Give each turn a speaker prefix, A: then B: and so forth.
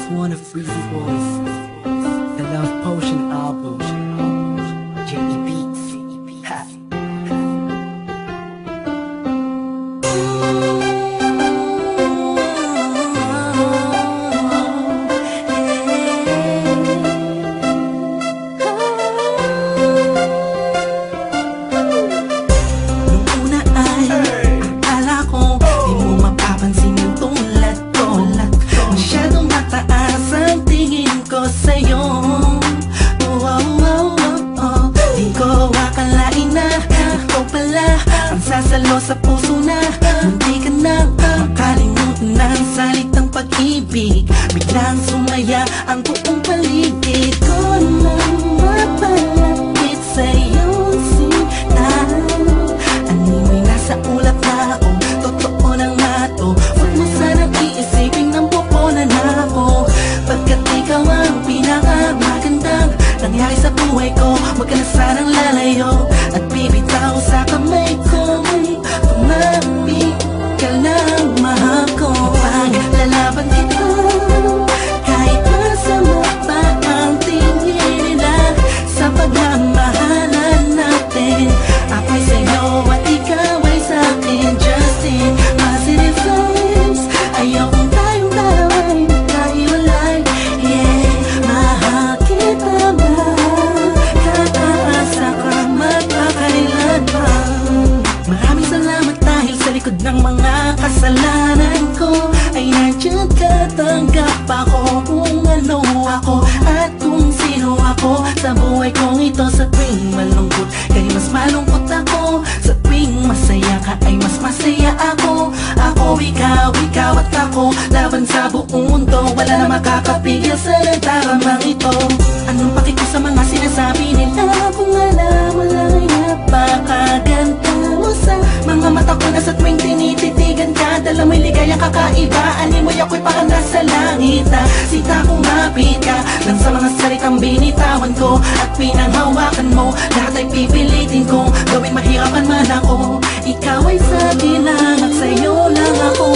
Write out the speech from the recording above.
A: just wanna freeze your voice. The Love Potion album. J.E. Beats. Ha.
B: Nung una ay akala ko di mo mapapansin yung tulad ko. Masyadong mataas ang tingin ko sa'yo. Di ko akalain na ikaw pala ang sasalo sa puso na munti ka nang makalimutan ng salitang pag-ibig. Biglang sumaya ang buong paligid ko nang mapalapit sa'yo sinta. Animoy nasa ulap na ako, totoo lang na to. Huwag mo sanang iisipin ng pupunan ako, pagkat ikaw ang pinakamagandang nangyari sa buhay ko. Huwag ka na sanang lalayo at bibitaw sa kamay ko. Tumapit ka lang, mahal ko. Paglalaban kita kahit masama pa ang tingin nila sa pagmamahalan natin. Ako'y sa'yo at ikaw ay sa'kin. Just in positive vibes, ayokong tayong dalawa'y magkahiwalay. Yeah, mahal kita ba? Kataasa ka magpakailan pa. Maraming salamat dahil sa likod ng mga kasalanan ko ay nandiyan ka, tanggap ako kung ano ako at kung sino ako sa buhay kong ito. Sa tuwing malungkot kay mas malungkot ako, sa tuwing masaya ka ay mas masaya ako. Ako, ikaw at ako, laban sa buong mundo. Wala na makakapigil sa nagdaramang ito. Anong paki ko sa mga sinasabi nila kung alam mo lang ay napakaganda mo sa mga mata ko na sa tuwing tinititigan ka. Dala mo'y ligayang kakaiba, animoy ako'y parang nasa langit na sita kumapit ka lang sa mga salitang binitawan ko at pinanghawakan mo. Lahat ay pipilitin kong gawin mahirapan man ako. Ikaw ay sa akin lang at sa'yo lang ako.